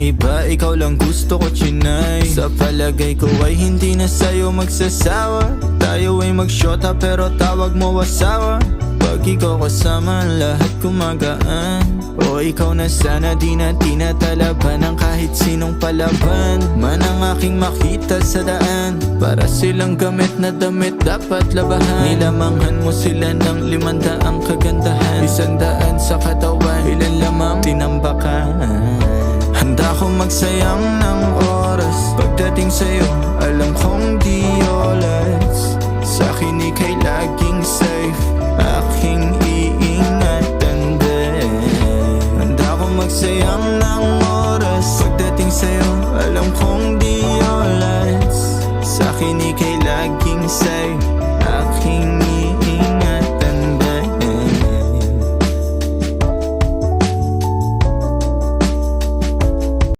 Iba, ikaw lang gusto ko, chinay. Sa palagay ko ay hindi na sa'yo magsasawa. Tayo ay magsyota pero tawag mo asawa. Pag ikaw kasama, lahat kumagaan. O ikaw na sana, di na tinatalaban ng kahit sinong palaban man ang aking makita sa daan. Para silang gamit na damit dapat labahan. Nilamanghan mo sila ng 500 kagandahan. 100 sa katawan, ilan lamang tinambakan. Handa ko magsayang ng oras. Pagdating sa'yo, alam kong di oras. Sa'kin ika'y laging safe, aking iingatan din. Handa ko magsayang ng oras. Pagdating sa'yo, alam kong di oras. Sa'kin ika'y laging safe,